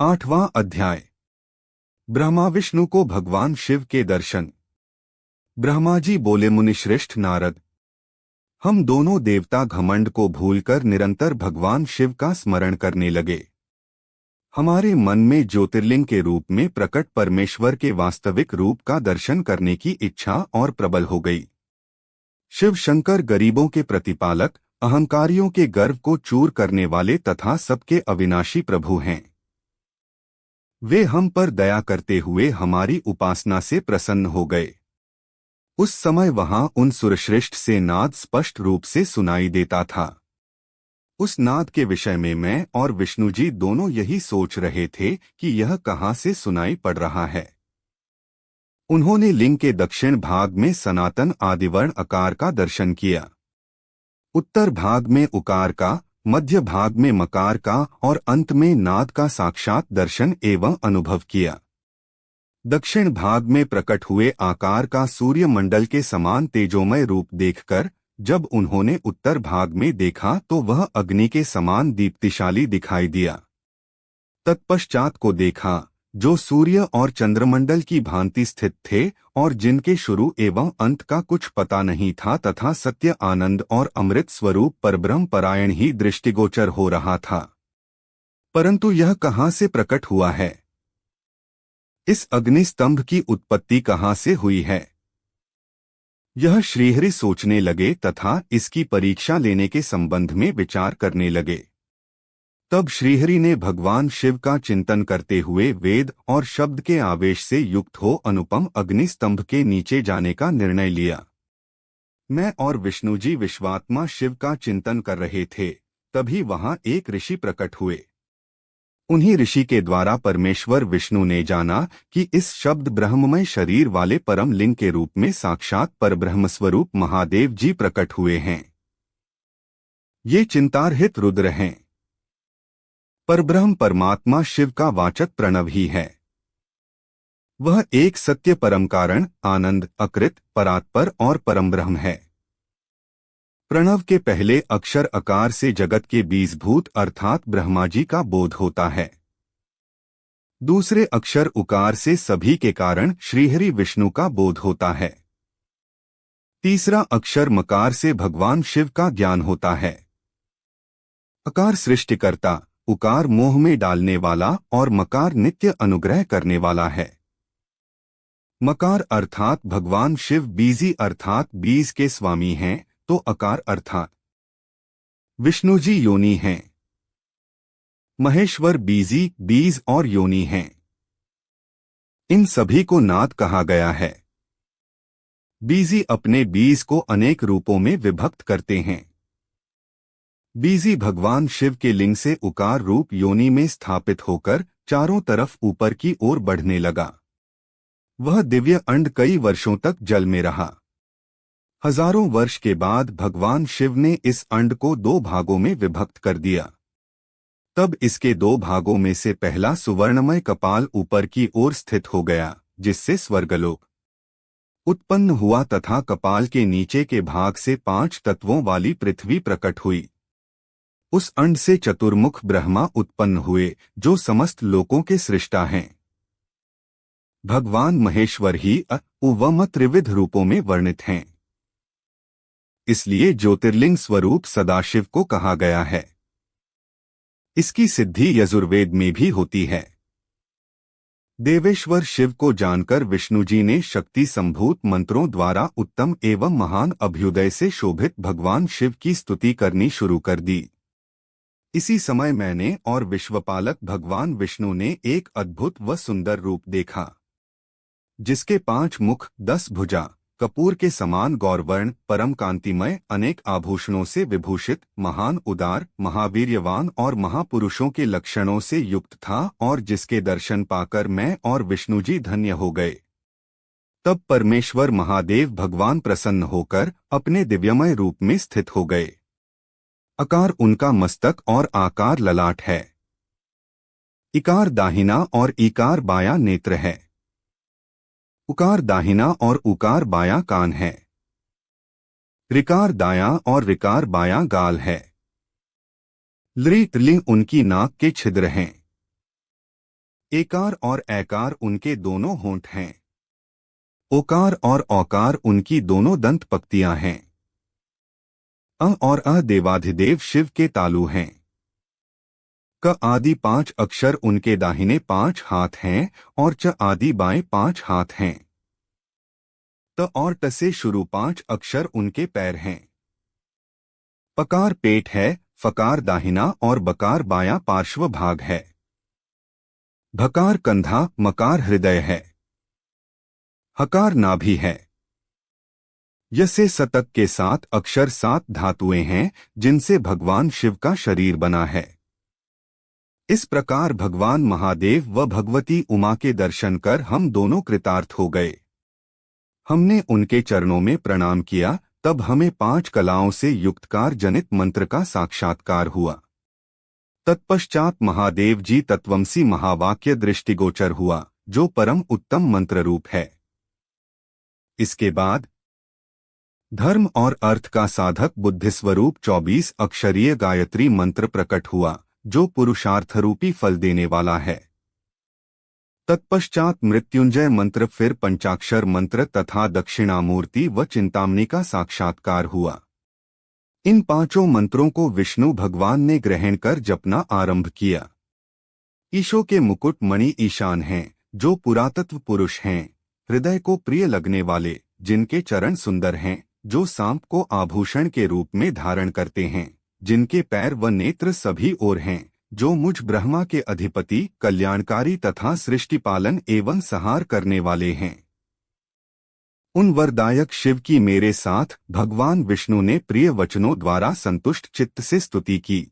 8वां अध्याय। ब्रह्मा विष्णु को भगवान शिव के दर्शन। ब्रह्मा जी बोले, मुनिश्रेष्ठ नारद, हम दोनों देवता घमंड को भूलकर निरंतर भगवान शिव का स्मरण करने लगे। हमारे मन में ज्योतिर्लिंग के रूप में प्रकट परमेश्वर के वास्तविक रूप का दर्शन करने की इच्छा और प्रबल हो गई। शिव शंकर गरीबों के प्रतिपालक, अहंकारियों के गर्व को चूर करने वाले तथा सबके अविनाशी प्रभु हैं। वे हम पर दया करते हुए हमारी उपासना से प्रसन्न हो गए। उस समय वहां उन सुरश्रेष्ठ से नाद स्पष्ट रूप से सुनाई देता था। उस नाद के विषय में मैं और विष्णु जी दोनों यही सोच रहे थे कि यह कहां से सुनाई पड़ रहा है। उन्होंने लिंग के दक्षिण भाग में सनातन आदिवर्ण आकार का दर्शन किया, उत्तर भाग में उकार का, मध्य भाग में मकार का और अंत में नाद का साक्षात दर्शन एवं अनुभव किया। दक्षिण भाग में प्रकट हुए आकार का सूर्य मंडल के समान तेजोमय रूप देखकर जब उन्होंने उत्तर भाग में देखा तो वह अग्नि के समान दीप्तिशाली दिखाई दिया। तत्पश्चात को देखा जो सूर्य और चंद्रमंडल की भांति स्थित थे और जिनके शुरू एवं अंत का कुछ पता नहीं था तथा सत्य, आनंद और अमृत स्वरूप परब्रह्म परायण ही दृष्टिगोचर हो रहा था। परंतु यह कहां से प्रकट हुआ है? इस अग्निस्तंभ की उत्पत्ति कहां से हुई है? यह श्रीहरि सोचने लगे तथा इसकी परीक्षा लेने के संबंध में विचार करने लगे। तब श्रीहरि ने भगवान शिव का चिंतन करते हुए वेद और शब्द के आवेश से युक्त हो अनुपम अग्निस्तंभ के नीचे जाने का निर्णय लिया। मैं और विष्णु जी विश्वात्मा शिव का चिंतन कर रहे थे, तभी वहां एक ऋषि प्रकट हुए। उन्हीं ऋषि के द्वारा परमेश्वर विष्णु ने जाना कि इस शब्द ब्रह्ममय शरीर वाले परम लिंग के रूप में साक्षात परब्रह्म स्वरूप महादेव जी प्रकट हुए हैं। ये चिंतारहित रुद्र हैं। परब्रह्म परमात्मा शिव का वाचक प्रणव ही है। वह एक सत्य परम कारण, आनंद, अकृत, परात्पर और परम ब्रह्म है। प्रणव के पहले अक्षर अकार से जगत के बीजभूत अर्थात ब्रह्मा जी का बोध होता है। दूसरे अक्षर उकार से सभी के कारण श्रीहरि विष्णु का बोध होता है। तीसरा अक्षर मकार से भगवान शिव का ज्ञान होता है। अकार सृष्टिकर्ता, उकार मोह में डालने वाला और मकार नित्य अनुग्रह करने वाला है। मकार अर्थात भगवान शिव बीजी अर्थात बीज के स्वामी हैं, तो अकार अर्थात विष्णु जी योनि हैं। महेश्वर बीजी, बीज और योनि हैं। इन सभी को नाद कहा गया है। बीजी अपने बीज को अनेक रूपों में विभक्त करते हैं। बीजी भगवान शिव के लिंग से उकार रूप योनि में स्थापित होकर चारों तरफ ऊपर की ओर बढ़ने लगा। वह दिव्य अंड कई वर्षों तक जल में रहा। हजारों वर्ष के बाद भगवान शिव ने इस अंड को दो भागों में विभक्त कर दिया। तब इसके दो भागों में से पहला सुवर्णमय कपाल ऊपर की ओर स्थित हो गया, जिससे स्वर्गलोक उत्पन्न हुआ तथा कपाल के नीचे के भाग से 5 तत्वों वाली पृथ्वी प्रकट हुई। उस अंड से चतुर्मुख ब्रह्मा उत्पन्न हुए जो समस्त लोकों के सृष्टा हैं। भगवान महेश्वर ही उवम त्रिविध रूपों में वर्णित हैं। इसलिए ज्योतिर्लिंग स्वरूप सदाशिव को कहा गया है। इसकी सिद्धि यजुर्वेद में भी होती है। देवेश्वर शिव को जानकर विष्णु जी ने शक्ति संभूत मंत्रों द्वारा उत्तम एवं महान अभ्युदय से शोभित भगवान शिव की स्तुति करनी शुरू कर दी। इसी समय मैंने और विश्वपालक भगवान विष्णु ने एक अद्भुत व सुंदर रूप देखा, जिसके 5 मुख, 10 भुजा, कपूर के समान गौरवर्ण, परम कांतिमय, अनेक आभूषणों से विभूषित, महान, उदार, महावीर्यवान और महापुरुषों के लक्षणों से युक्त था और जिसके दर्शन पाकर मैं और विष्णु जी धन्य हो गए। तब परमेश्वर महादेव भगवान प्रसन्न होकर अपने दिव्यमय रूप में स्थित हो गए। अकार उनका मस्तक और आकार ललाट है। इकार दाहिना और इकार बायां नेत्र है। उकार दाहिना और उकार बायां कान है। ऋकार दायां और ऋकार बायां गाल है। लृ लिंग उनकी नाक के छिद्र हैं। एकार और ऐकार उनके दोनों होंठ हैं। ओकार और औकार उनकी दोनों दंत पक्तियां हैं। अ और अ देवाधिदेव शिव के तालु हैं। क आदि 5 अक्षर उनके दाहिने 5 हाथ हैं और च आदि बाएं 5 हाथ हैं। त और ट से शुरू 5 अक्षर उनके पैर हैं। पकार पेट है, फकार दाहिना और बकार बायां पार्श्व भाग है। भकार कंधा, मकार हृदय है। हकार नाभि है। यसे शतक के 7 अक्षर 7 धातुएं हैं जिनसे भगवान शिव का शरीर बना है। इस प्रकार भगवान महादेव व भगवती उमा के दर्शन कर हम दोनों कृतार्थ हो गए। हमने उनके चरणों में प्रणाम किया, तब हमें 5 कलाओं से युक्तकार जनित मंत्र का साक्षात्कार हुआ। तत्पश्चात महादेव जी तत्वमसी महावाक्य दृष्टिगोचर हुआ, जो परम उत्तम मंत्र रूप है। इसके बाद धर्म और अर्थ का साधक बुद्धिस्वरूप 24 अक्षरीय गायत्री मंत्र प्रकट हुआ, जो पुरुषार्थ रूपी फल देने वाला है। तत्पश्चात मृत्युंजय मंत्र, फिर पंचाक्षर मंत्र तथा दक्षिणामूर्ति व चिंतामणि का साक्षात्कार हुआ। इन 5 मंत्रों को विष्णु भगवान ने ग्रहण कर जपना आरंभ किया। ईशो के मुकुट मणि ईशान हैं, जो पुरातत्व पुरुष हैं, हृदय को प्रिय लगने वाले, जिनके चरण सुंदर हैं, जो सांप को आभूषण के रूप में धारण करते हैं, जिनके पैर व नेत्र सभी ओर हैं, जो मुझ ब्रह्मा के अधिपति, कल्याणकारी तथा सृष्टिपालन एवं संहार करने वाले हैं। उन वरदायक शिव की मेरे साथ भगवान विष्णु ने प्रिय वचनों द्वारा संतुष्ट चित्त से स्तुति की।